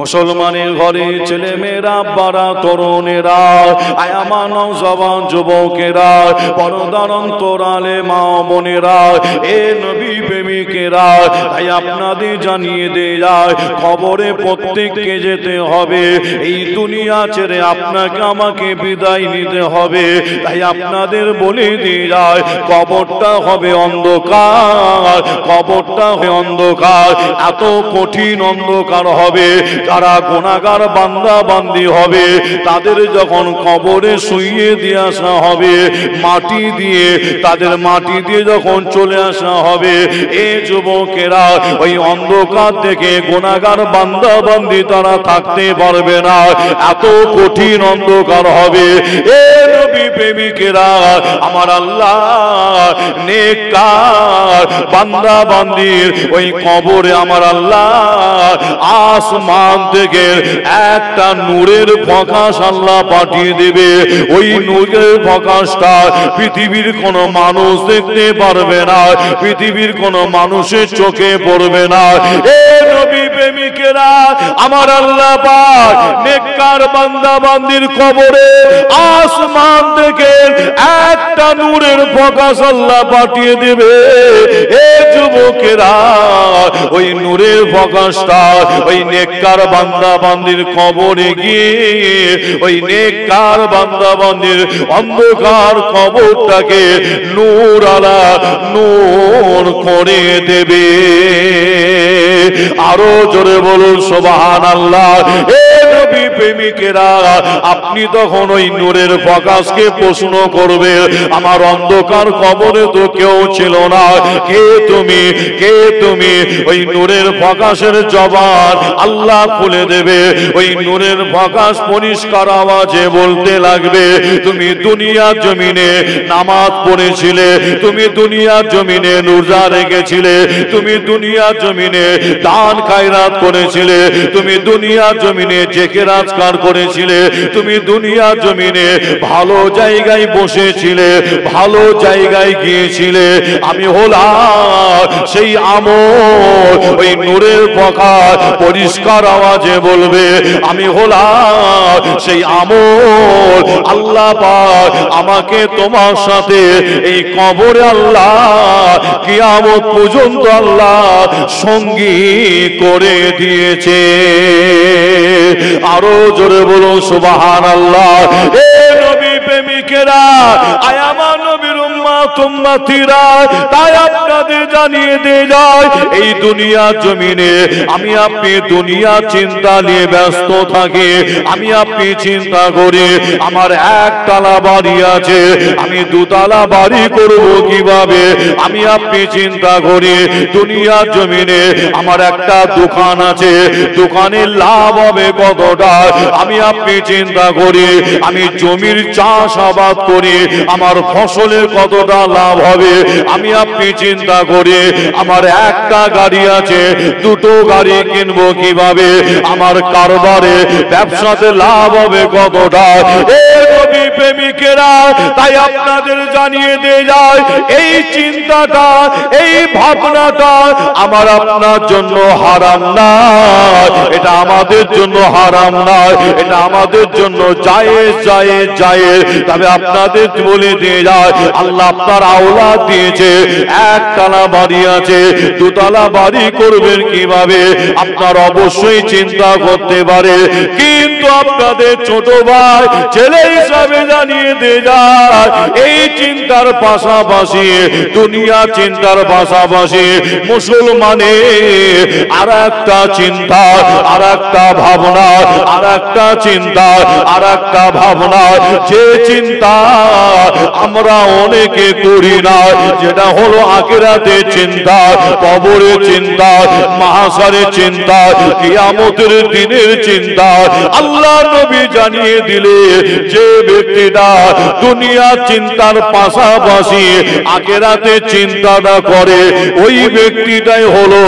মুসলমানের ঘরে ছেলে মেয়েরা, বাড়া তরুণেরা, আয়া মানব জবান যুবকেরা, পর্দার অন্তরালে মা বোনেরা, এ নবী প্রেমিকেরা, তাই আপনাদের জানিয়ে দিয়ে যায় কবরে প্রত্যেককে যেতে হবে। এই দুনিয়া ছেড়ে আপনাকে আমাকে বিদায় নিতে হবে। তাই আপনাদের বলে দিয়ে যায় কবরটা হবে অন্ধকার, কবরটা হবে অন্ধকার, এত কঠিন অন্ধকার হবে। যারা গুনাহগার বান্দা বান্দি হবে তাদের যখন কবরে শুইয়ে দিয়ে আসা হবে, মাটি দিয়ে, তাদের মাটি দিয়ে যখন চলে আসা হবে, এ যুবকেরা ওই অন্ধকার থেকে গুনাহগার বান্দা বান্দি তারা থাকতে পারবে না, এত কঠিন অন্ধকার হবে। এ নবী প্রেমিকেরা, আমার আল্লাহ নেককার বান্দা বান্দির ওই কবরে আমার আল্লাহ আসমান থেকে একটা নূরের প্রকাশ আল্লাহ পাঠিয়ে দেবে। ওই নূরের প্রকাশটা পৃথিবীর কোনো মানুষ দেখতে পারবে না, পৃথিবীর কোনো মানুষের চোখে পড়বে না। এ নবী প্রেমিকেরা, আমার আল্লাহ পাক নেককার বান্দা বান্দির কবরে আসমান থেকে একটা নূরের প্রকাশ আল্লাহ পাঠিয়ে দেবে। এ যুবকেরা, ওই নূরের প্রকাশটা ওই নেককার বান্দা বান্দির কবরে গিয়ে ওই নেককার বান্দা বান্দির অন্ধকার কবরটাকে নূর আলা নূর করে দেবে। আরো জোরে বলুন সুবহানাল্লাহ। এ নবী প্রেমিকেরা, আপনি তখন ওই নূরের প্রকাশকে প্রশ্ন করবে, আমার অন্ধকার কবরে তো কেউ ছিল না, কে তুমি, কে তুমি? ওই নূরের প্রকাশের জবান আল্লাহ খুলে দেবে। ওই নূরের প্রকাশ পরিষ্কার আওয়াজে বলতে লাগবে, তুমি দুনিয়ার জমিনে নামাজ পড়েছিলে, তুমি দুনিয়ার জমিনে রোজা রেখেছিলে, তুমি দুনিয়ার জমিনে দান খায়রাত করেছিলে, তুমি দুনিয়ার জমিনে জিকির আজকার করেছিলে, তুমি দুনিয়ার জমিনে ভালো জায়গায় বসেছিলে, ভালো জায়গায় গিয়েছিলে। আমি হলাম সেই আমল, ওই নূরের প্রকাশ পরিষ্কার আওয়াজে বলবে, আমি হলাম সেই আমল। আল্লাহ পাক আমাকে তোমার সাথে এই কবরে আল্লাহ কিয়ামত পর্যন্ত আল্লাহ সঙ্গী করে দিয়েছে। আরো জোরে বলুন সুবহানাল্লাহ। এ নবী প্রেমিকেরা, আয় আমার নবীর উম্মত উম্মতিরা, তাই আপনাদের জানিয়ে দিয়ে যায় এই দুনিয়ার জমিনে আমি আপনি দুনিয়া চিন্তা নিয়ে ব্যস্ত থাকি, আমি আপনি চিন্তা করি আমার একতলা বাড়ি আছে, আমি দুতলা বাড়ি করব কিভাবে, আমি আপনি চিন্তা করি দুনিয়ার জমিনে আমার একটা দোকান আছে, দোকানের লাভ হবে কতটা, আমি আপনি চিন্তা করি আমি জমির চাষাবাদ করি আমার ফসলের কতটা লাভ হবে, আমি আপনি চিন্তা করি আমার একটা গাড়ি আছে, দুটো গাড়ি কিনবো কিভাবে, আমার কারবারে ব্যবসাতে লাভ হবে কতটা। এই নবী প্রেমিকেরা, তাই আপনাদের জানিয়ে দিয়ে যায় এই চিন্তাটা, এই ভাবনাটা আমার আপনার জন্য হারাম না, এটা আমাদের জন্য হারাম না, এটা আমাদের জন্য জায়েজ জায়েজ জায়েজ। তবে আপনাদের বলে দিয়ে যায় আল্লাহ আপনার আওলাদ দিয়েছে, একতলা বাড়ি আছে, দুতলা বাড়ি করবেন কিভাবে আপনার অবশ্যই চিন্তা করতে পারে। কিন্তু আপনাদের ছোট ভাই ছেলে হিসাবে জানিয়ে দিয়ে যায় এই চিন্তার পাশাপাশি, দুনিয়া চিন্তার পাশাপাশি মুসলমানের আর একটা চিন্তা, আর একটা ভাবনা, আর একটা চিন্তা, আর একটা ভাবনা, যে চিন্তা আমরা অনেকে করি না, যেটা হলো আখিরাতের চিন্তা, কবরের চিন্তা, মাহশারের চিন্তা, কিয়ামতের দিনের চিন্তা। আল্লাহ নবী জানিয়ে দিলে যে ব্যক্তিটা দুনিয়ার চিন্তার পাশাপাশি আখিরাতের চিন্তাটা করে, ওই ব্যক্তিটাই হলো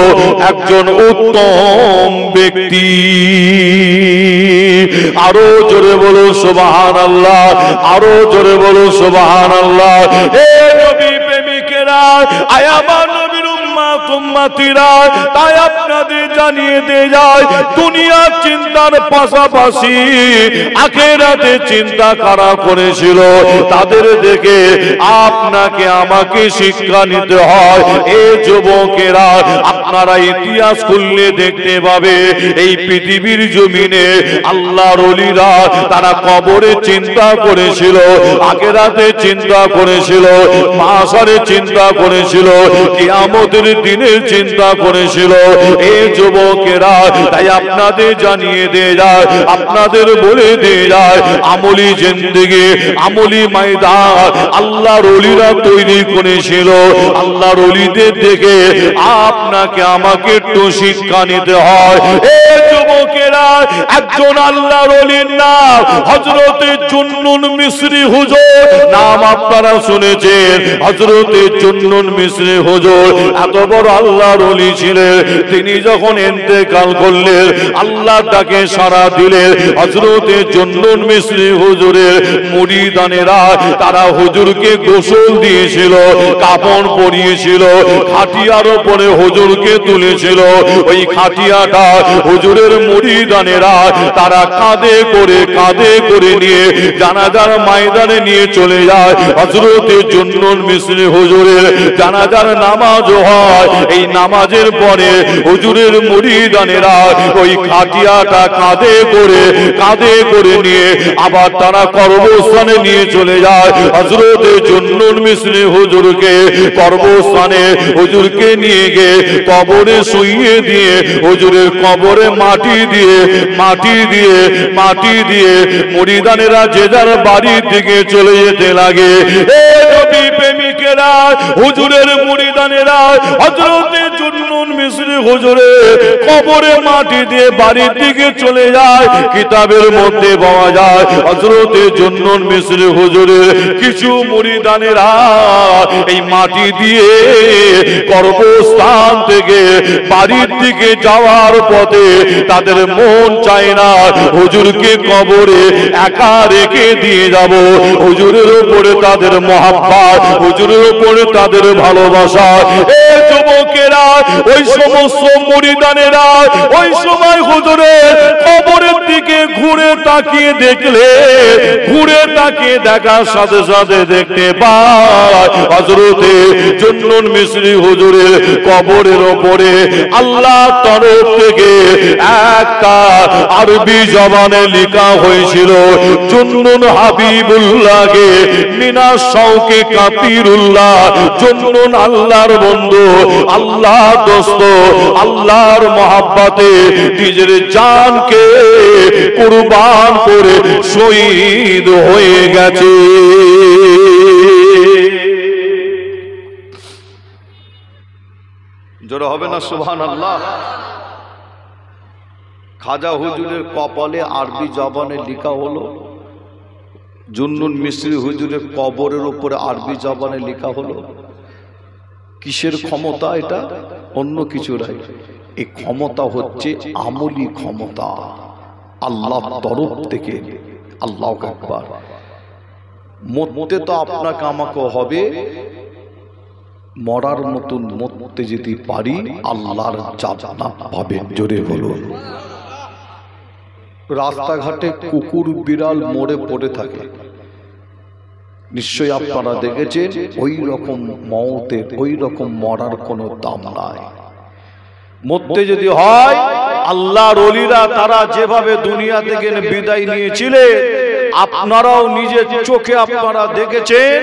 একজন উত্তম ব্যক্তি। আরো জোরে বলো সুবহানাল্লাহ, আরো জোরে বলো সুবহানাল্লাহ। হে নবী প্রেমিকেরা, আয় আমার নবীর উম্মত উম্মতিরা, তাই আপনাদের জানিয়ে দিয়ে যায় দুনিয়ার চিন্তার পাশাপাশি আখিরাতে চিন্তা করা করেছিল, তাদের দেখে আপনাকে আমাকে শিক্ষা নিতে হয়। এই যুবকেরা, আপনারা ইতিহাস খুললে দেখতে পাবে এই পৃথিবীর জমিনে আল্লাহর ওলিরা তারা কবরে চিন্তা করেছিল, আখিরাতে চিন্তা করেছিল, মাশারে চিন্তা করেছিল, কিয়ামতের দিনের চিন্তা করেছিল। এই যুবকেরা, তাই আপনাদের জানিয়ে দিয়ে যায়, আপনাদের বলে দিয়ে যায়, আমলি জিন্দেগি, আমলি ময়দান আল্লাহর ওলিরা তৈরি করেছিল। আল্লাহর ওলিদের দেখে আপনাকে আমাকে একটু শিক্ষা নিতে হয়। এই যুবকেরা, একজন আল্লাহর ওলির নাম হযরতে জুন্নুন মিসরি হুজুর, নাম আপনারা শুনেছেন। হযরতে জুন্নুন মিসরি হুজুর এত বড় আল্লাহর ওলি ছিলেন, তিনি যখন ইন্তেকাল করলেন আল্লাহ তাকে সাড়া দিলেন। হযরতে জুন্নুন মিসরি হুজুরের মুরিদানেরা তারা হুজুরকে গোসল দিয়েছিল, কাফন পরিয়েছিল, খাটিয়ার উপরে হুজুরকে তুলেছিল। ওই খাটিয়াটা হুজুরের মুরিদানেরা তারা কাঁধে করে নিয়ে জানাজার ময়দানে নিয়ে চলে যায়। হযরতে জুন্নুন মিসরি হুজুরের জানাজার নামাজ হয়। এই নামাজের পরে হুজুরের মুরিদানেরা ওই খাটিয়াটা কাঁধে করে নিয়ে আবার তারা কবরস্থানে নিয়ে চলে যায়। হযরতে জুন্নুন মিসরি হুজুরকে কবরস্থানে হুজুরকে নিয়ে গিয়ে কবরে শুইয়ে দিয়ে হুজুরের কবরে মাটি দিয়ে মুরিদানেরা যে যার বাড়ির দিকে চলে যেতে লাগে। এ নবী প্রেমিকেরা, হুজুরের মুরিদানেরা হযরতে জুন্নুন মিসরি হুজুরের কবরে মাটি দিয়ে বাড়ির দিকে চলে যায়। কিতাবের মধ্যে পাওয়া যায় হযরতে জুন্নুন মিসরি হুজুরের কিছু মুরিদানেরা এই মাটি দিয়ে কবরস্থান থেকে বাড়ির দিকে যাওয়ার পথে তাদের মন চায় না হুজুরকে কবরে একা রেখে দিয়ে যাব। হুজুরের উপরে তাদের মহাব্বত, হুজুরের উপরে তাদের ভালোবাসা। এই যুবকেরা, ওই সমস্ত মুরিদানেরা ওই সময় হুজুরের কবরের দিকে ঘুরে তাকিয়ে দেখার সাথে সাথে দেখতে পায় হযরতে জুন্নুন মিসরি হুজুরের কবরের উপরে আল্লাহর তরফ থেকে একটা আরবি জবানে লেখা হয়েছিল, জুন্নুন হাবিবুল্লাহকে মিনাশ শাওকে কাতিরুল্লাহ। জুন্নুন আল্লাহর বন্ধু, আল্লাহর দোস্ত, আল্লাহর মহব্বতে নিজের জানকে কুরবান করে শহীদ হয়ে গেছে। জোরে হবে না সুবহানাল্লাহ? খাজা হুজুরের কপালে আরবি জবানে লেখা হলো, জুন্নুন মিসরি হুজুরের কবরের উপরে আরবি জবানে লেখা হলো। কিসের ক্ষমতা এটা? অন্য কিছু নাই, এই ক্ষমতা হচ্ছে আমলি ক্ষমতা, আল্লাহর তরফ থেকে। আল্লাহু আকবার। মরতে তো আপনাকে আমাকে হবে, মরার মতন মরতে যদি পারি আল্লাহর জান্নাত পাবেন। জোরে বলুন। রাস্তাঘাটে কুকুর বিড়াল মরে পড়ে থাকে, নিশ্চয়ই আপনারা দেখেছেন। ওই রকম মওতের, ওই রকম মরার কোনো দাম নাই। মরতে যদি হয়, আল্লাহর ওলিরা তারা যেভাবে দুনিয়া থেকে বিদায় নিয়েছিলেন, আপনারাও নিজের চোখে আপনারা দেখেছেন।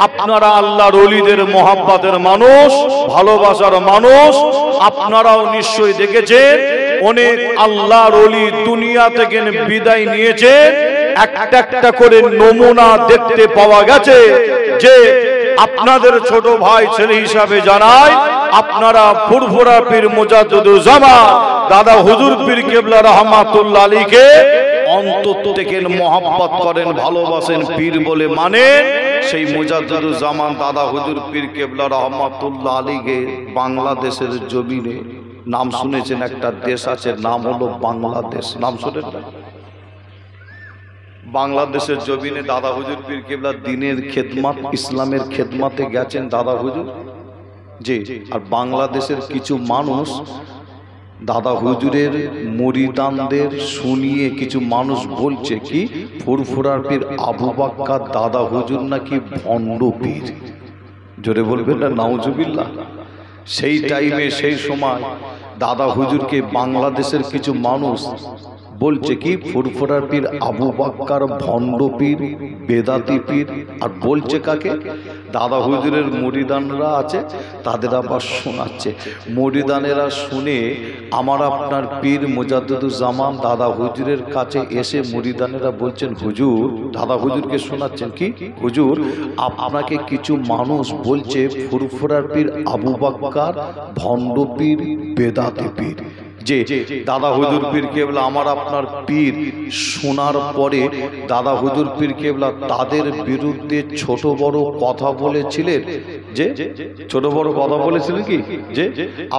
আপনারা আল্লাহর ওলিদের মহব্বতের মানুষ, ভালোবাসার মানুষ, আপনারাও নিশ্চয়ই দেখেছেন অনেক আল্লাহর ওলি দুনিয়া থেকে বিদায় নিয়েছেন। একটা একটা করে নমুনা দেখতে পাওয়া গেছে। যে আপনাদের ছোট ভাই ছেলে হিসাবে জানাই, আপনারা ফুরফুরা পীর মুজাদ্দিদুজ্জামান দাদা হুজুর পীর কেবলা রহমাতুল্লাহ আলাইহিকে অন্তর থেকে মহব্বত করেন, ভালোবাসেন, পীর বলে মানেন। সেই মুজাদ্দিদুজ্জামান দাদা হুজুর পীর কেবলা রহমাতুল্লাহ আলাইহিকে বাংলাদেশের জমিনে, নাম শুনেছেন, একটা দেশ আছে নাম হলো বাংলাদেশ, নাম শুনেন? বাংলাদেশের জমিনে দাদা হুজুর পীর কেবলা দ্বীনের খেদমত, ইসলামের খেদমতে গেছেন দাদা হুজুর। জি। আর বাংলাদেশের কিছু মানুষ দাদা হুজুরের মুরিদানদের শুনিয়ে কিছু মানুষ বলছে কি ফুরফুরার পীর আবু বাক্কার দাদা হুজুর নাকি ভণ্ড পীর। জোরে বলবেন না নাউজুবিল্লাহ। সেই টাইমে সেই সময় দাদা হুজুরকে বাংলাদেশের কিছু মানুষ বলছে কি ফুরফুরার পীর আবু বাক্কার ভণ্ড পীর, বেদাতি পীর। আর বলছে কাকে? দাদা হুজুরের মুরিদানরা আছে তাদের আবার শোনাচ্ছে। মুরিদানেরা শুনে আমার আপনার পীর মুজাদ্দিদুজ্জামান দাদা হুজুরের কাছে এসে মুরিদানেরা বলছেন হুজুর, দাদা হুজুরকে শোনাচ্ছেন কি হুজুর আপনাকে কিছু মানুষ বলছে ফুরফুরার পীর আবু বাক্কার ভণ্ড পীর, বেদাতি পীর। যে দাদা হুজুর পীর কেবলা আমার আপনার পীর শোনার পরে দাদা হুজুর পীর কেবলা তাদের বিরুদ্ধে ছোট বড় কথা বলেছিলেন। যে ছোট বড় কথা বলেছিলেন কি যে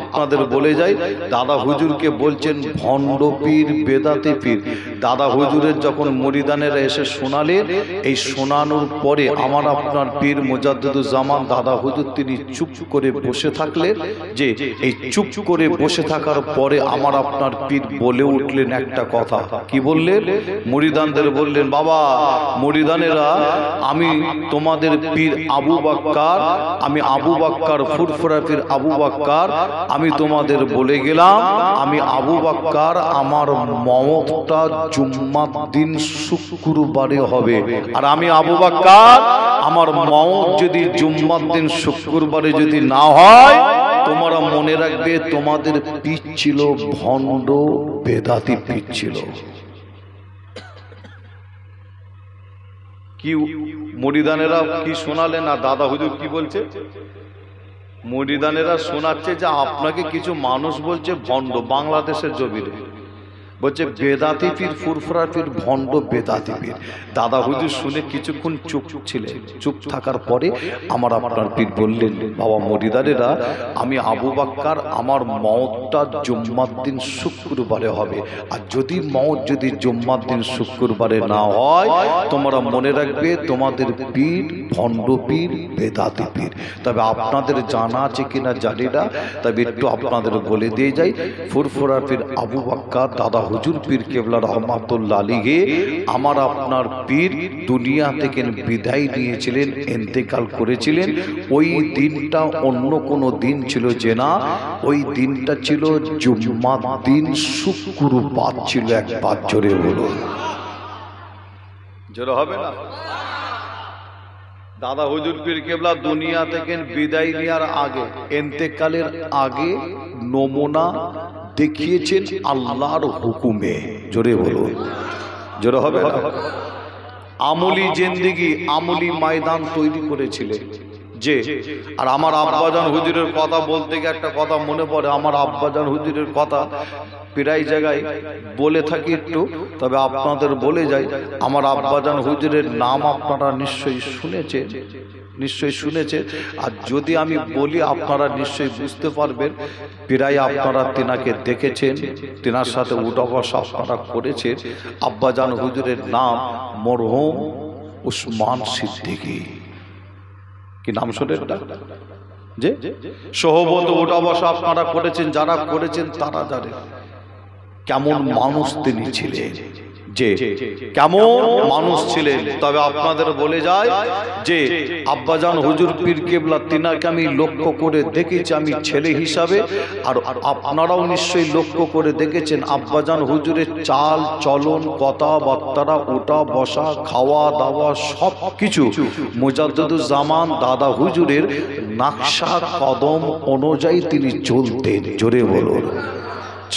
আপনাদের বলে যাই দাদা হুজুরকে বলছেন ভণ্ড পীর, বেদাতি পীর। দাদা হুজুরের যখন মুরিদানেরা এসে শোনালেন, এই শোনানোর পরে আমার আপনার পীর মুজাদ্দিদুজ্জামান দাদা হুজুর তিনি চুপ করে বসে থাকলেন। যে এই চুপ করে বসে থাকার পরে আমার আপনার পীর বলে উঠলেন একটা কথা। কি বললেন? মুরিদানদের বললেন, বাবা মুরিদানেরা, আমি তোমাদের পীর আবু বাক্কার, আমি আবু বাক্কার ফুরফুরা পীর আবু বাক্কার, আমি তোমাদের বলে গেলাম আমি আবু বাক্কার আমার মওতটা জুম্মার দিন শুক্রবারে হবে। আর আমি আবু বাক্কার আমার মওত যদি জুম্মার দিন শুক্রবারে যদি না হয়, তোমরা মনে রাখবে তোমাদের পীর ছিল ভণ্ড, বেদাতি পীর ছিল। কি মুরিদানেরা কি শোনালেন আর দাদা হুজুর কি বলছে? মুরিদানেরা শোনাচ্ছে যে আপনাকে কিছু মানুষ বলছে ভণ্ড, বাংলাদেশের জমিনে বলছে বেদাতি পীর, ফুরফুরা পীর ভণ্ড, বেদাতি পীর। দাদা হুজুর শুনে কিছুক্ষণ চুপ ছিলেন। চুপ থাকার পরে আমার আপনার পীর বললেন, বাবা মুরিদানেরা, আমি আবু বাক্কার আমার মওতটা জুম্মার দিন শুক্রবারে হবে। আর যদি মওত যদি জুম্মার দিন শুক্রবারে না হয়, তোমরা মনে রাখবে তোমাদের পীর ভণ্ড পীর, বেদাতি পীর। তবে আপনাদের জানা আছে কিনা জানি না, তবে একটু আপনাদের বলে দিয়ে যাই, ফুরফুরা পীর আবু বাক্কার দাদা হুজুর পীর কেবলা রহমাতুল্লাহ আলাইহি আমার আপনার পীর দুনিয়া থেকে বিদায় নিয়েছিলেন, ইন্তেকাল করেছিলেন। ওই দিনটা অন্য কোনো দিন ছিল যে না, ওই দিনটা ছিল জুম্মার দিন, শুক্রবার ছিল। একবার জোরে বলুন, জোরে হবে না? দাদা হুজুর পীর কেবলা দুনিয়া থেকে বিদায় নেওয়ার আগে, ইন্তেকালের আগে নমুনা দেখিয়েছেন আল্লাহর হুকুমে। জোরে বলুন, জোরে হবে না? আমলি জিন্দেগি, আমলি ময়দান তৈরি করেছিলেন। যে আর আমার আব্বাজান হুজুরের কথা বলতে গিয়ে একটা কথা মনে পড়ে। আমার আব্বাজান হুজুরের কথা প্রায় জায়গায় বলে থাকি একটু, তবে আপনাদের বলে যাই, আমার আব্বাজান হুজুরের নাম আপনারা নিশ্চয়ই শুনেছেন, নিশ্চয়ই শুনেছেন। আর যদি আমি বলি আপনারা নিশ্চয়ই বুঝতে পারবেন, প্রায় আপনারা তেনাকে দেখেছেন, তেনার সাথে উঠা বসা আপনারা করেছেন। আব্বাজান হুজুরের নাম মরহুম উসমান সিদ্দিকী। কি নাম শোনেন না? যে সহবত উঠা বসা আপনারা করেছেন, যারা করেছেন তারা জানেন কেমন মানুষ তিনি ছিলেন, যে কেমন মানুষ ছিলেন। তবে আপনাদের বলে যায় যে আব্বাজান হুজুর পীর কেবলা তিনাকে আমি লক্ষ্য করে দেখেছি আমি ছেলে হিসাবে, আর আপনারাও নিশ্চয়ই লক্ষ্য করে দেখেছেন আব্বাজান হুজুরের চাল চলন, কথাবার্তা, ওঠা বসা, খাওয়া দাওয়া সব কিছু মুজাদ্দিদুজ্জামান দাদা হুজুরের নকশা কদম অনুযায়ী তিনি চলতেন। জোরে বলুন,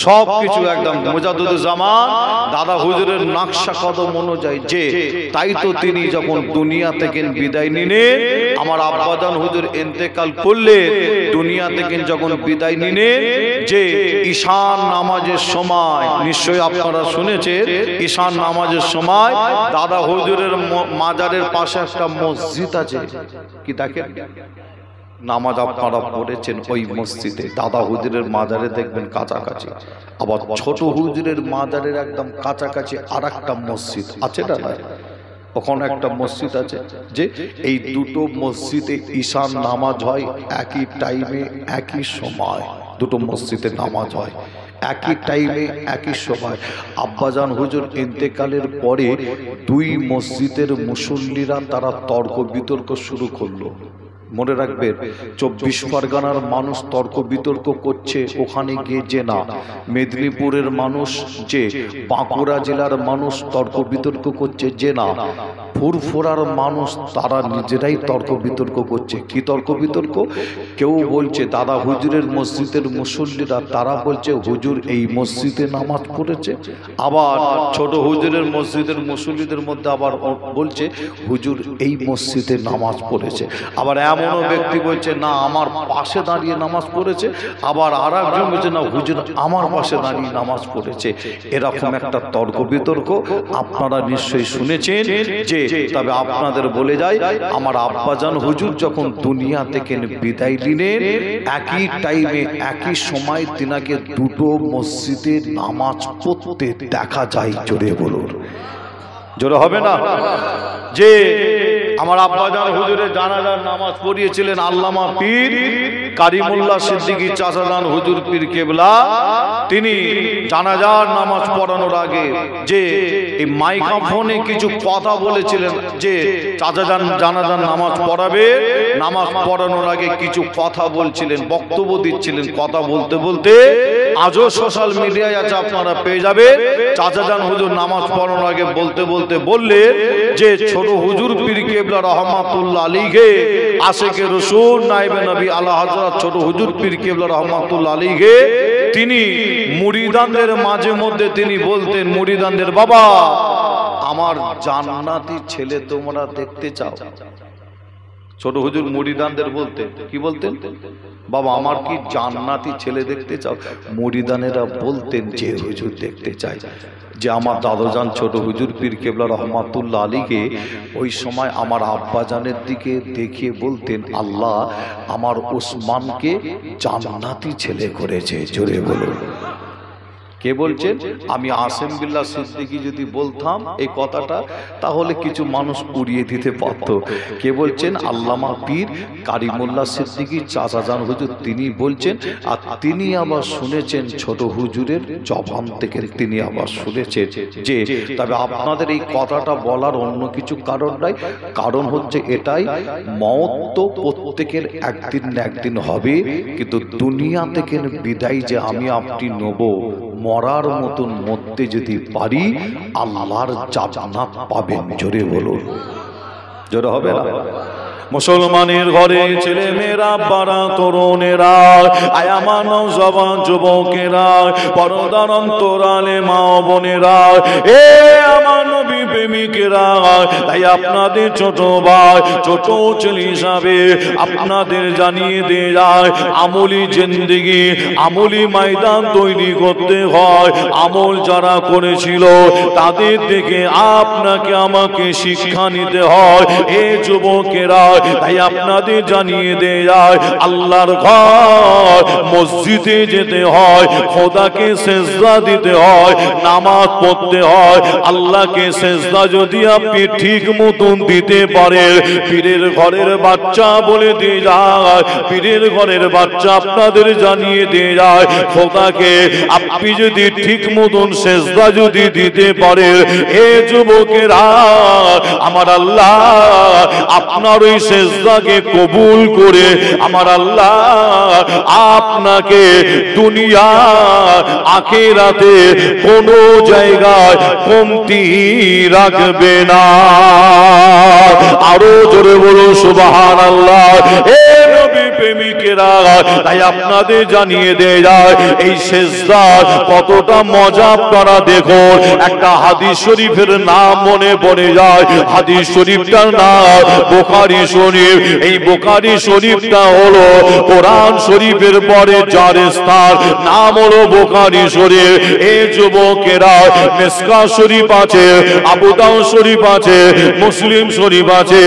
সব কিছু একদম মুজাদ্দিদুজ্জামান দাদা হুজুরের নকশা কদম অনুযায়ী। যে তাই তো তিনি যখন দুনিয়া থেকে বিদায় নিলেন, আমার আব্বাজান হুজুর ইন্তেকাল করলেন, দুনিয়া থেকে যখন বিদায় নিলেন, যে ঈশান নামাজের সময়, নিশ্চয়ই আপনারা শুনেছেন, ঈশান নামাজের সময় দাদা হুজুরের মাজারের পাশে একটা মসজিদ আছে। কি দেখেন, নামাজ আপনারা পড়েছেন ওই মসজিদে। দাদা হুজুরের মাজারে দেখবেন কাছাকাছি, আবার ছোট হুজুরের মাজারের একদম কাছাকাছি আর একটা মসজিদ আছে না, ওখানে একটা মসজিদ আছে। যে এই দুটো মসজিদে ঈশান নামাজ হয় একই টাইমে, একই সময়, দুটো মসজিদে নামাজ হয়। একই টাইমে একই সময় আব্বাজান হুজুর ইন্তেকালের পরে দুই মসজিদের মুসল্লিরা তারা তর্ক বিতর্ক শুরু করলো। মনে রাখবেন 24 পরগনার মানুষ তর্ক বিতর্ক করছে ওখানে গিয়ে যে না, মেদিনীপুরের মানুষ যে, বাঁকুড়া জেলার মানুষ তর্ক বিতর্ক করছে যে না, ফুরফুরার মানুষ তারা নিজেরাই তর্ক বিতর্ক করছে। কি তর্ক বিতর্ক? কেউ বলছে দাদা হুজুরের মসজিদের মুসল্লিরা তারা বলছে হুজুর এই মসজিদে নামাজ পড়েছে, আবার ছোট হুজুরের মসজিদের মুসল্লিদের মধ্যে আবার বলছে হুজুর এই মসজিদে নামাজ পড়েছে। আবার এমনও ব্যক্তি বলছে না আমার পাশে দাঁড়িয়ে নামাজ পড়েছে, আবার আর একজন বলছে না হুজুর আমার পাশে দাঁড়িয়ে নামাজ পড়েছে। এরকম একটা তর্ক বিতর্ক আপনারা নিশ্চয়ই শুনেছেন। যে তবে আপনাদের বলে যায়, আমার আব্বাজান হুজুর যখন দুনিয়া থেকে বিদায় নিলেন একই টাইমে একই সময় তিনাকে দুটো মসজিদে নামাজ পড়তে দেখা যায়। জোরে বলুন, জোরে হবে না? যে আমার আব্বাজান হুজুরের জানাজার নামাজ পড়িয়েছিলেন আল্লামা পীর কারিমুল্লাহ সিদ্দিকী চাচাজান হুজুর পীর কেবলা। তিনি জানাজার নামাজ পড়ানোর আগে যে এই মাইক্রোফোনে কিছু কথা বলেছিলেন যে চাচাজান জানাজার নামাজ পড়াবে, নামাজ পড়ানোর আগে কিছু কথা বলছিলেন, বক্তব্য দিচ্ছিলেন। কথা বলতে বলতে আজও সোশ্যাল মিডিয়ায় আছে, আপনারা পেয়ে যাবে। চাচাজান হুজুর নামাজ পড়ানোর আগে বলতে বলতে বললে যে ছোট হুজুর পীর কেবলা রহমাতুল্লাহ আলাইহি আশিকে রাসূল নায়েবে নবী আলা হযরত ছোট হুজুর পীর কেবলা রহমাতুল্লাহ আলাইহি তিনি মুরিদানদের মাঝে মধ্যে তিনি বলতেন, মুরিদানদের বাবা আমার জান্নাতি ছেলে তোমরা দেখতে চাও? ছোট হুজুর মুরিদানদের বলতেন, কি বলতেন? বাবা আমার কি জান্নাতি ছেলে দেখতে চাও? মুরিদানেরা বলতেন যে হুজুর দেখতে চাই। যে আমার দাদাজান ছোট হুজুর পীর কেবলা রহমাতুল্লাহ আলাইহি ওই সময় আমার আব্বাজানের দিকে দেখিয়ে বলতেন আল্লাহ আমার ওসমানকে জান্নাতি ছেলে করেছে। জোরে বলুন। কে বলছেন? আমি আসেম বিল্লাহ সিদ্দিকী যদি বলতাম এই কথাটা তাহলে কিছু মানুষ উড়িয়ে দিতে পারত। কে বলছেন? আল্লামা পীর কারিমুল্লাহ সিদ্দিকী চাচাজান হুজুর তিনি বলছেন। আর তিনি আবার শুনেছেন ছোট হুজুরের জবান থেকে, তিনি আবার শুনেছেন। যে তবে আপনাদের এই কথাটা বলার অন্য কিছু কারণ নাই, কারণ হচ্ছে এটাই, মওত তো প্রত্যেকের একদিন না একদিন হবে, কিন্তু দুনিয়া থেকে বিদায় যে আমি আপনি নেব, মরার মতন মরতে যদি পারি আল্লাহর জান্নাত পাবেন। জোরে বলুন, জোরে হবে না? মুসলমানের ঘরে ছেলে মেয়েরা, বাড়া তরুণেরা, আয়া মানব জবান যুবকেরা, পর্দার অন্তরালে মা বোনেরা, এ আমার নবী প্রেমিকেরা, তাই আপনাদের ছোট ভাই ছোট ছেলে হিসাবে আপনাদের জানিয়ে দিয়ে যায়, আমলি জিন্দেগি আমলি ময়দান তৈরি করতে হয়। আমল যারা করেছিল তাদের থেকে আপনাকে আমাকে শিক্ষা নিতে হয়। এ যুবকেরা তাই আপনাদের জানিয়ে দেয় আল্লাহর ঘর মসজিদে যেতে হয়, খোদাকে সেজদা দিতে হয়, নামাজ পড়তে হয়। আল্লাহকে সেজদা যদি আপনি ঠিক মতন দিতে পারেন, পীরের ঘরের বাচ্চা বলে দিয়ে যায়, পীরের ঘরের বাচ্চা আপনাদের জানিয়ে দিয়ে যায় খোদাকে আপনি যদি ঠিক মতন সেজদা যদি দিতে পারেন, এ যুবকেরা আমার আল্লাহ আপনার ওই সেজদাকে কবুল করে আমার আল্লাহ আপনাকে দুনিয়া আখিরাতে কোনো জায়গায় কমতি রাখবে না। আরো জোরে বলুন সুবহানাল্লাহ। এ নবী প্রেমিকেরা তাই আপনাদের জানিয়ে দেয় যায় এই সেজদার কতটা মজা আপনারা দেখুন। একটা হাদিস শরীফের নাম মনে পড়ে যায়, হাদিস শরীফটার নাম বুখারী শরীফ। এই বুখারী শরীফটা হলো কোরআন শরীফের পরে যার স্থান, নাম হলো বুখারী শরীফ। এই যুবকেরা মিসকাত শরীফ আছে, আবু দাউদ শরীফ আছে, মুসলিম শরীফ আছে।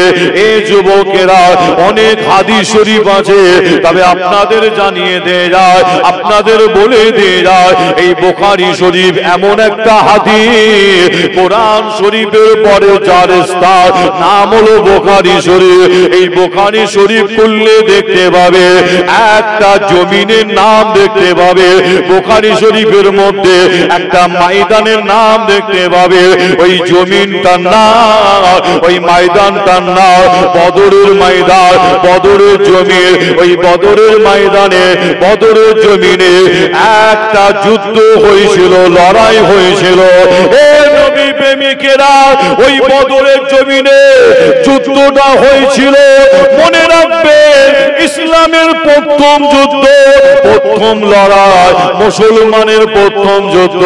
এই যুবকেরা অনেক হাদিস শরীফ আছে, তবে আপনাদের জানিয়ে দিয়ে যায়, আপনাদের বলে দিয়ে যায়, এই বুখারী শরীফ এমন একটা হাদিস, কোরআন শরীফের পরে যার স্থান, নাম হলো বুখারী শরীফ। এই বুখারী শরীফ খুললে দেখতে পাবে একটা জমিনের নাম দেখতে পাবে, বুখারী শরীফের মধ্যে একটা ময়দানের নাম দেখতে পাবে। ওই জমিনটার নাম, ওই ময়দানটার নাম বদরের ময়দান। বদরের জমিন, ওই বদরের ময়দানে, বদরের জমিনে একটা যুদ্ধ হয়েছিল, লড়াই হয়েছিল। এ নবী প্রেমিকেরা, ওই বদরের জমিনে যুদ্ধটা হয়েছিল। মনে রাখবেন, ইসলামের প্রথম যুদ্ধ, প্রথম লড়াই, মুসলমানের প্রথম যুদ্ধ,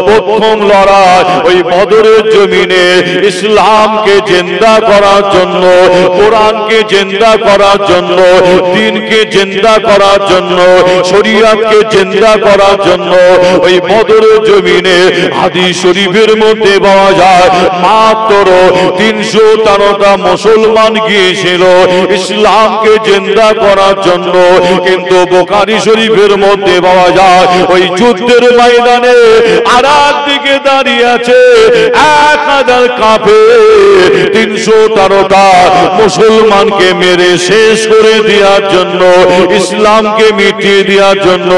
প্রথম লড়াই ওই বদরের জমিনে। ইসলামকে জিন্দা করার জন্য, কোরআনকে জিন্দা করার জন্য, দ্বীনকে জিন্দা করার জন্য, শরীয়তকে জিন্দা করার জন্য ওই বদরের জমিনে হাদিস শরীফের মধ্যে পাওয়া যায় মাত্র 313টা মুসলমান গিয়েছিল ইসলামকে জিন্দা করার জন্য। কিন্তু বুখারী শরীফের মধ্যে পাওয়া যায় ওই যুদ্ধের ময়দানে আর একদিকে দাঁড়িয়ে আছে 1000 কাফের, 313টা মুসলমানকে মেরে শেষ করে দেওয়ার জন্য, ইসলামকে মিটিয়ে দেওয়ার জন্য,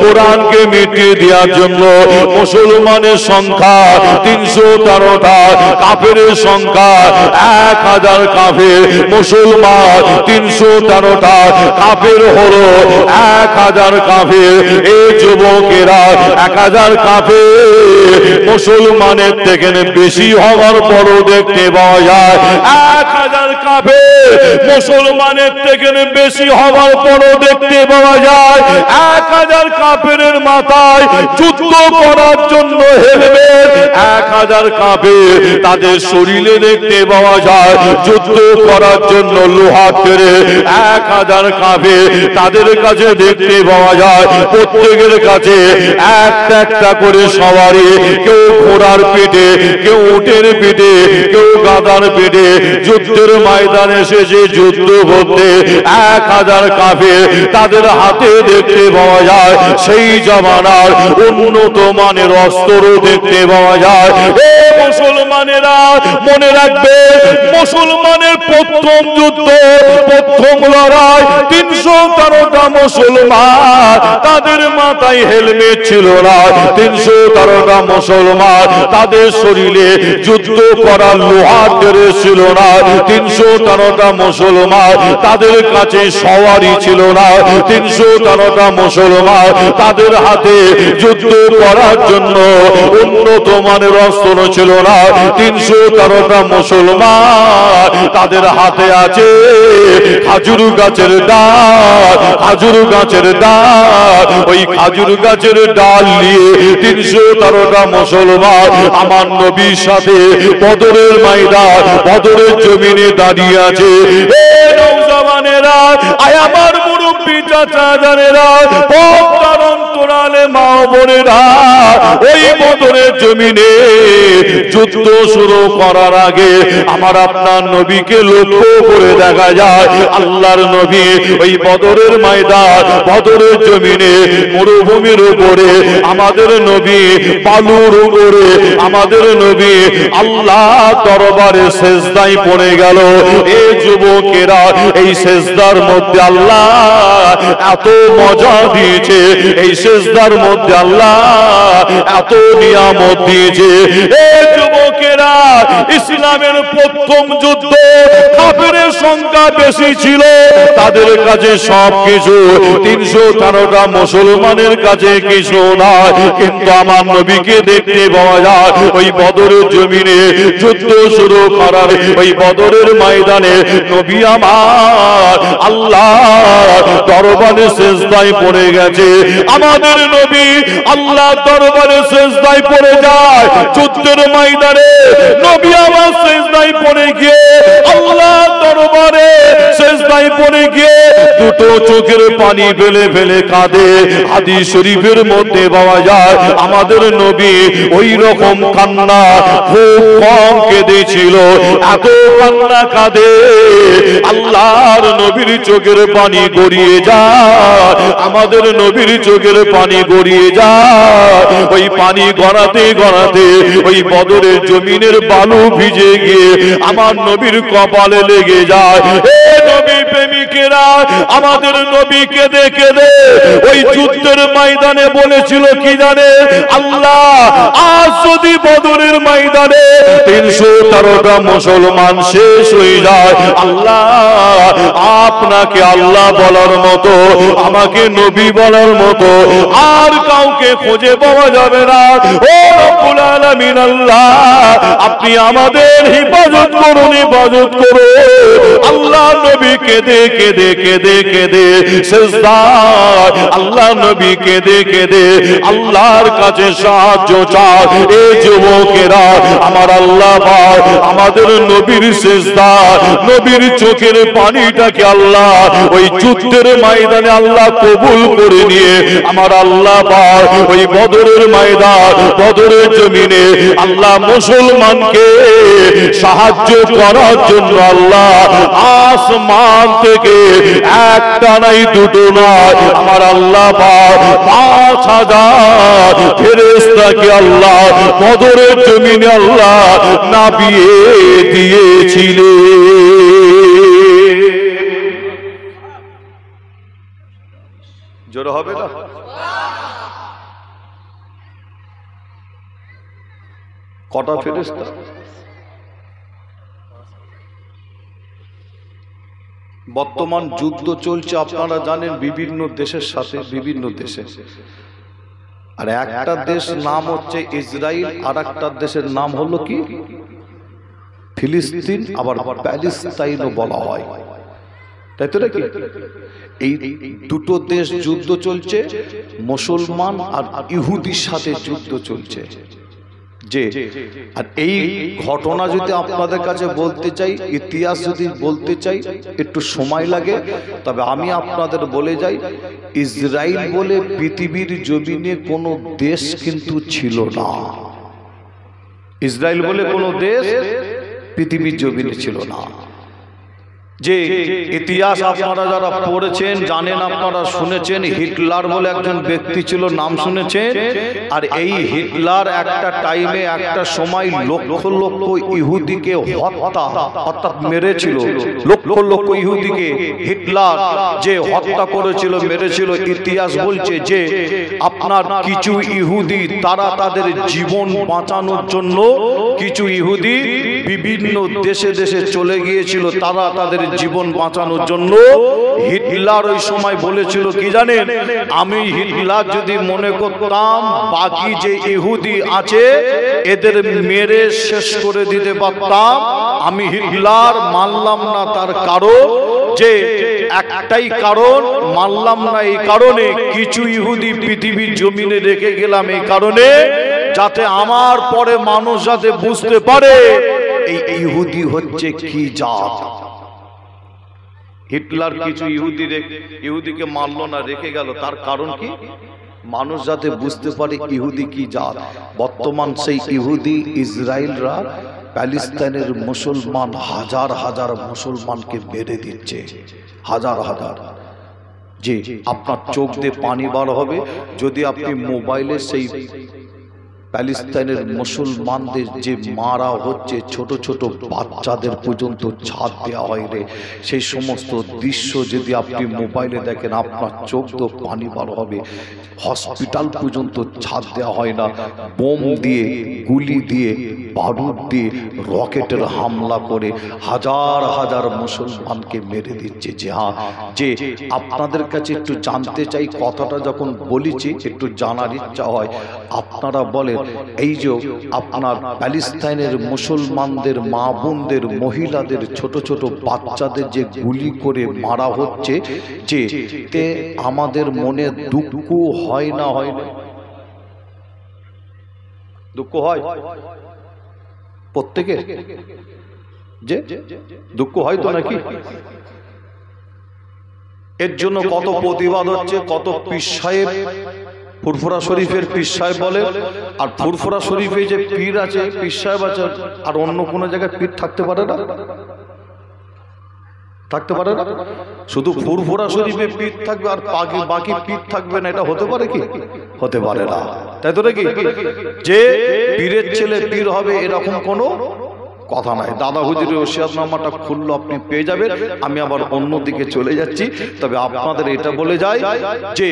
কোরআনকে মিটিয়ে দেওয়ার জন্য। মুসলমানের সংখ্যা 313টা, কাফেরের সংখ্যা 1000 কাফের। মুসলমান 313টা, কাফের হলো 1000 কাফের। এই যুবকেরা 1000 কাফের মুসলমানের থেকে বেশি হওয়ার পরও দেখতে পাওয়া যায় 1000 কাফের মুসলমানের থেকে বেশি হওয়ার পরও দেখতে পাওয়া যায় 1000 কাফেরের মাথায় যুদ্ধ করার জন্য হেলমেট, 1000 কাফের তাদের শরীরে দেখতে পাওয়া যায় যুদ্ধ করার জন্য লোহা কেড়ে। 1000 কাফের তাদের কাছে দেখতে পাওয়া যায় প্রত্যেকের কাছে একটা একটা করে সওয়ারি, কেউ ঘোড়ার পিঠে, কেউ উটের পিঠে, কেউ গাধার পিঠে যুদ্ধের ময়দানে এসেছে যুদ্ধ করতে। 1000 কাফের তাদের হাতে দেখতে পাওয়া যায় সেই জামানার উন্নত মানের অস্ত্র দেখতে পাওয়া যায়। এ মুসলমানেরা মনে রাখবে, মুসলমানের প্রথম যুদ্ধ, প্রথম লড়াই 313টা মুসলমান, তাদের মাথায় হেলমেট ছিল না। 313টা মুসলমান তাদের শরীরে যুদ্ধ করার লোহার ড্রেস ছিল না। 313টা মুসলমান তাদের কাছে সওয়ারি ছিল না। 313টা মুসলমান তাদের হাতে যুদ্ধ করার জন্য উন্নত মানের অস্ত্র ছিল না। 313টা মুসলমান তাদের হাতে আছে খাজুর গাছের ডাল, খাজুর গাছের ডাল। ওই খাজুর গাছের ডাল নিয়ে 313টা মুসলমান আমার নবীর সাথে বদরের ময়দান, বদরের জমিনে দাঁড়িয়ে আছে। এ নওজওয়ানেরা, আয় আমার মুরব্বি চাচা জানেরা, পদ্মার অন্তরালে মা বোনেরা, ওই বদরের জমিনে যুদ্ধ শুরু করার আগে আমার আপনার নবীকে লক্ষ্য করে দেখা যায় আল্লাহর নবী ওই বদরের ময়দান, বদরের জমিনে মরুভূমির উপরে আমাদের নবী, বালুর উপরে আমাদের নবী আল্লাহ দরবারে সেজদায় পড়ে গেল। এই যুবকেরা এই সেজদার মধ্যে আল্লাহ এত মজা দিয়েছে, এই সেজদার মধ্যে আল্লাহ এত নিয়ামত দিয়েছে। এই যুবকেরা, ইসলামের প্রথম যুদ্ধ, কাফেরের সংখ্যা বেশি ছিল, তাদের কাছে সবকিছু, 313টা মুসলমানের কাছে কিছু না। কিন্তু আমার নবীকে দেখতে পাওয়া যায় ওই বদরের জমিনে যুদ্ধ শুরু করার ওই বদরের ময়দানে নবী আমার আল্লাহ দরবারে সেজদায় পড়ে গেছে। আমাদের নবী আল্লাহ দরবারে সেজদায় পড়ে যায়। যুদ্ধের ময়দানে করে নবী আমার সিজদায় পড়ে গিয়ে আল্লাহর দরবারে সিজদায় পড়ে গিয়ে দুটো চোখের পানি ফেলে ফেলে কাঁদে। হাদিস শরীফের মধ্যে পাওয়া যায় আমাদের নবী ওই রকম কান্না খুব কম কেঁদেছিল, এত কান্না কাঁদে আল্লাহর নবীর চোখের পানি গড়িয়ে যায়, আমাদের নবীর চোখের পানি গড়িয়ে যায়। ওই পানি গড়াতে গড়াতে ওই বদরের জমিনের বালু ভিজে গিয়ে আমার নবীর কপালে লেগে যায়। এ নবী প্রেমিকেরা, আমাদের নবী কেঁদে কেঁদে ওই যুদ্ধের ময়দানে বলেছিল কি জানে, আল্লাহ আজ যদি বদরের ময়দানে 313টা মুসলমান শেষ হয়ে যায়, আল্লাহ আপনাকে আল্লাহ বলার মতো, আমাকে নবী বলার মতো আর কাউকে খুঁজে পাওয়া যাবে না। ও রব্বুল আলামিন আল্লাহ, আপনি আমাদের হিফাজত করুন, হিফাজত করুন। আল্লাহ নবী কেঁদে কেঁদে কেঁদে কেঁদে সিজদায়, আল্লাহ নবী কেঁদে কেঁদে আল্লাহর কাছে সাহায্য চায়। এই যুবকেরা, আমার আল্লাহ পাক আমাদের নবীর সিজদায় নবীর চোখের পানিটাকে আল্লাহ ওই যুদ্ধের ময়দানে আল্লাহ কবুল করে নিয়ে আমার আল্লাহ পাক ওই বদরের ময়দান, বদরের জমিনে আল্লাহ মুসলমানকে সাহায্য করার জন্য আল্লাহ আসমান থেকে একটা নাই দুটো নয় আমার আল্লাহ পাক 5000 ফেরেশতাকে আল্লাহ বদরের জমিনে আল্লাহ নাবিয়ে দিয়েছিলেন। জোরে হবে না? কটা ফেরেশতা? বর্তমান যুদ্ধ চলছে আপনারা জানেন বিভিন্ন দেশের সাথে, বিভিন্ন দেশে। আর একটা দেশ নাম হচ্ছে ইসরায়েল, আর একটা দেশের নাম হলো কি ফিলিস্তিন, আবার প্যালেস্তাইনও বলা হয়, তাই তো নাকি? এই দুটো দেশ যুদ্ধ চলছে, মুসলমান আর ইহুদির সাথে যুদ্ধ চলছে। যে আর এই ঘটনা যদি আপনাদের কাছে বলতে চাই, ইতিহাস যদি বলতে চাই একটু সময় লাগে, তবে আমি আপনাদের বলে যাই, ইসরায়েল বলে পৃথিবীর জমিনে কোনো দেশ কিন্তু ছিল না। ইসরায়েল বলে কোনো দেশ পৃথিবীর জমিনে ছিল না। যে ইতিহাস আপনারা যারা পড়েছেন জানেন, আপনারা শুনেছেন হিটলার বলে একজন ব্যক্তি ছিল, নাম শুনেছেন। আর এই হিটলার একটা টাইমে একটা সময় লক্ষ লক্ষ ইহুদিকে হত্যা অর্থাৎ মেরেছিল, লক্ষ লক্ষ ইহুদিকে হিটলার যে হত্যা করেছিল, মেরেছিল। ইতিহাস বলছে যে আপনার কিছু ইহুদি তারা তাদের জীবন বাঁচানোর জন্য কিছু ইহুদি বিভিন্ন দেশে দেশে চলে গিয়েছিল, তারা তাদের জীবন বাঁচানোর জন্য। হিটলার ওই সময় বলেছিল কি জানেন, আমি হিটলার যদি মনে করতাম বাকি যে ইহুদি আছে এদের মেরে শেষ করে দিতে পারতাম, আমি হিটলার মানলাম না। তার কারণ যে একটাই কারণ, মানলাম না এই কারণে কিছু ইহুদি পৃথিবীর জমিনে রেখে গেলাম, এই কারণে যাতে আমার পরে মানুষ যাতে বুঝতে পারে এই ইহুদি হচ্ছে কি জাত। হিটলার কিছু ইহুদিকে মারলো না, রেখে গেল, তার কারণ কি? মানুষ যাতে বুঝতে পারে ইহুদি কি জাত। বর্তমান সেই ইহুদি ইসরায়েলরা প্যালেস্তাইনের মুসলমান হাজার হাজার মুসলমানকে মেরে দিচ্ছে, হাজার হাজার। যে আপনার চোখ দিয়ে পানি বার হবে যদি আপনি মোবাইলে সেই প্যালেস্তাইনের মুসলমানদের যে মারা হচ্ছে, ছোট ছোট বাচ্চাদের পর্যন্ত ছাদ দেওয়া হয় রে, সেই সমস্ত দৃশ্য যদি আপনি মোবাইলে দেখেন আপনার চোখ তো পানি বার হবে। হসপিটাল পর্যন্ত ছাদ দেওয়া হয় না, বোম দিয়ে, গুলি দিয়ে, বারুদ দিয়ে, রকেটের হামলা করে হাজার হাজার মুসলমানকে মেরে দিচ্ছে। যে হ্যাঁ, যে আপনাদের কাছে একটু জানতে চাই, কথাটা যখন বলেছি একটু জানার ইচ্ছা হয়। আপনারা বলেন এই যে আপনার প্যালেস্তাইনের মুসলমানদের মা বোনদের, মহিলাদের, ছোট ছোট বাচ্চাদের যে গুলি করে মারা হচ্ছে, যে তে আমাদের মনে দুঃখ হয় না? হয় না? দুঃখ হয়? প্রত্যেকে যে দুঃখ হয় তো নাকি? এর জন্য কত প্রতিবাদ হচ্ছে, কত পীর সাহেব, ফুরফুরা শরীফের পীর সাহেব বলে, আর ফুরফুরা শরীফে যে পীর আছে, পীর সাহেব আছে, আর অন্য কোনো জায়গায় পীর থাকতে পারে না, থাকতে পারে না। শুধু ফুরফুরা শরীফে পীর থাকবে আর বাকি পীর থাকবে না, এটা হতে পারে কি? হতে পারে না, তাই তো নাকি? যে পীরের ছেলে পীর হবে এরকম কোনো কথা নাই। দাদা হুজুরের ওসিয়তনামাটা খুললো, আপনি পেয়ে যাবেন। আমি আবার অন্যদিকে চলে যাচ্ছি, তবে আপনাদের এটা বলে যাই যে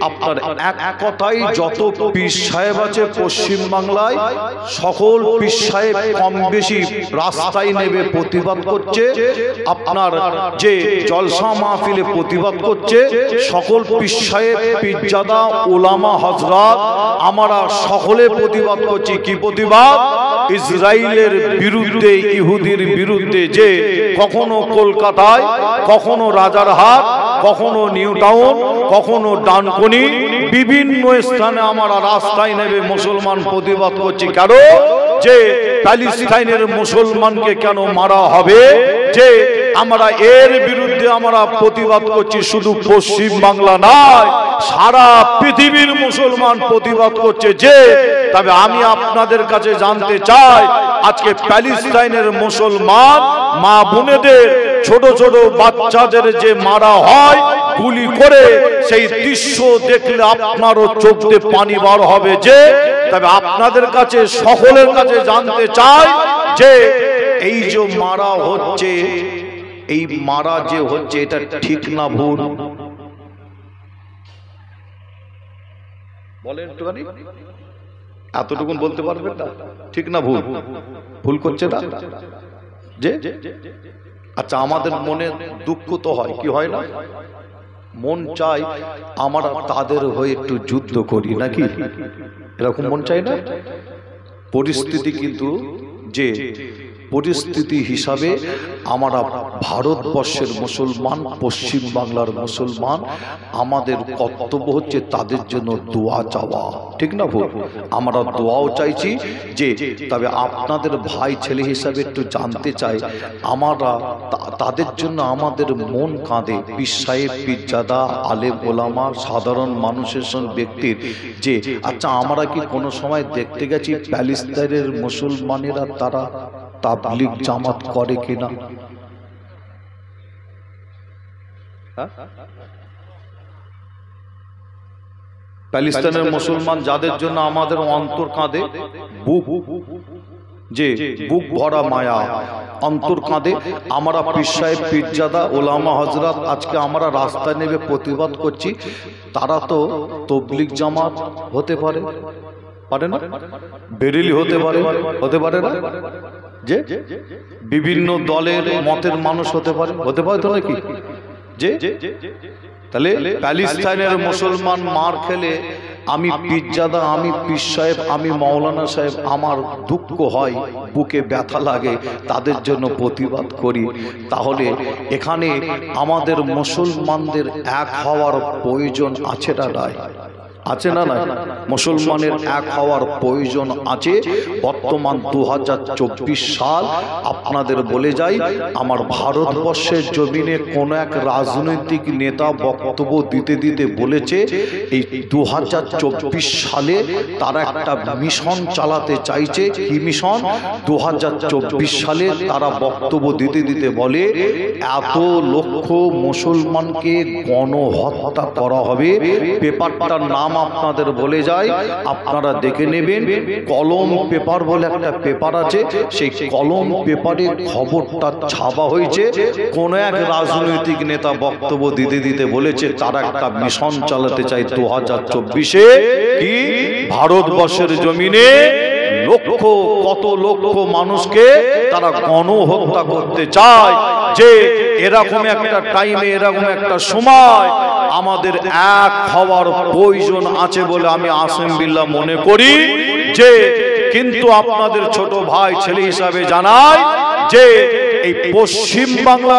আপনার এক কথাই যত পীর সাহেব আছে পশ্চিম বাংলায়, সকল পীর সাহেব কম বেশি রাস্তায় নেবে প্রতিবাদ করছে, আপনার যে জলসা মাহফিলে প্রতিবাদ করছে। সকল পীর সাহেব, পীরজাদা, উলামা হযরত আমরা সকলে প্রতিবাদ করছি। কি প্রতিবাদ? ইসরায়েলের বিরুদ্ধে, ইহুদির বিরুদ্ধে, যে কখনো কলকাতায়, কখনো রাজারহাট, কখনো নিউ টাউন, কখনো ডানকুনি, বিভিন্ন স্থানে আমরা রাস্তায় নেমে মুসলমান প্রতিবাদ করছি। কেন? যে প্যালেস্টাইনের মুসলমানকে কেন মারা হবে, যে আমরা এর বিরুদ্ধে আমরা প্রতিবাদ করছি। শুধু পশ্চিম বাংলা নয়, সারা পৃথিবীর মুসলমান প্রতিবাদ করছে। যে তবে আমি আপনাদের কাছে জানতে চাই, আজকে প্যালেস্টাইনের মুসলমান মা বোনেদের, ছোট ছোট বাচ্চাদের যে মারা হয় গুলি করে, সেই দৃশ্য দেখলে আপনারও চোখ দিয়ে পানি বার হবে। যে তবে আপনাদের কাছে, সকলের কাছে জানতে চাই যে এই যে মারা হচ্ছে, এই মারা যে হচ্ছে, এটা ঠিক না ভুল? বলেন একটুখানি, এতটুকুন বলতে পারবেন না? ঠিক না ভুল? ভুল করছে না যে? আচ্ছা, আমাদের মনে দুঃখ তো হয়, কি হয় না? মন চাই আমরা তাদের হয়ে একটু যুদ্ধ করি, নাকি? এরকম মন চাই না? পরিস্থিতি কিন্তু যে পরিস্থিতি হিসাবে আমরা ভারতবর্ষের মুসলমান, পশ্চিম বাংলার মুসলমান, আমাদের কর্তব্য হচ্ছে তাদের জন্য দোয়া চাওয়া, ঠিক না ভুল? আমরা দোয়াও চাইছি। যে তবে আপনাদের ভাই ছেলে হিসাবে একটু জানতে চাই, আমরা তাদের জন্য আমাদের মন কাঁদে। পীর সাহেব, পীরজাদা, আলেম ওলামা, সাধারণ মানুষের ব্যক্তির যে, আচ্ছা আমরা কি কোনো সময় দেখতে গেছি প্যালেস্টাইনের মুসলমানেরা তারা তাবলীগ জামাত করে কিনা? প্যালেস্টাইনের মুসলমান যাদের জন্য আমাদের অন্তর কাঁদে, বুক যে বুক ভরা মায়া, অন্তর কাঁদে, আমরা পীর সাহেব, পীরজাদা, ওলামা হযরত আজকে আমরা রাস্তায় নেমে প্রতিবাদ করছি। তারা তো তাবলীগ জামাত হতে পারে, পারে না? বেরেলি হতে পারে, হতে পারে না? যে বিভিন্ন দলের মতের মানুষ হতে পারে, হতে পারে তো নাকি? যে তাহলে প্যালেস্টাইনের মুসলমান মার খেলে আমি পীরজাদা, আমি পীর সাহেব, আমি মাওলানা সাহেব, আমার দুঃখ হয়, বুকে ব্যথা লাগে, তাদের জন্য প্রতিবাদ করি। তাহলে এখানে আমাদের মুসলমানদের এক হওয়ার প্রয়োজন আছে না নাই? আছে না নাই? মুসলমানের এক হওয়ার প্রয়োজন আছে। বর্তমান 2024 সাল। আপনাদের বলে যাই, আমার ভারতবর্ষের জমিনে কোন এক রাজনৈতিক নেতা বক্তব্য দিতে দিতে বলেছে এই 2024 সালে তারা একটা মিশন চালাতে চাইছে। কি মিশন? 2024 সালে তারা বক্তব্য দিতে দিতে বলে এত লক্ষ মুসলমানকে গণহত্যা করা হবে। পেপারটার নাম আপনাদের বলে যায়, আপনারা দেখে নেবেন। কলম পেপার বলে একটা পেপার আছে, সেই কলম পেপারে খবরটা ছাপা হয়েছে। কোন এক রাজনৈতিক নেতা বক্তব্য দিতে দিতে বলেছে তারা একটা মিশন চালাতে চায় 2024-এ। কি? ভারতবর্ষের জমিনে লক্ষ, কত লক্ষ মানুষকে তারা গণহত্যা করতে চায়। যে এরকম একটা টাইমে, এরকম একটা সময় আমাদের এক হওয়ার প্রয়োজন আছে বলে আমি আসিম বিল্লাহ মনে করি। যে কিন্তু আপনাদের ছোট ভাই ছেলে হিসাবে জানাই যে এই পশ্চিম বাংলা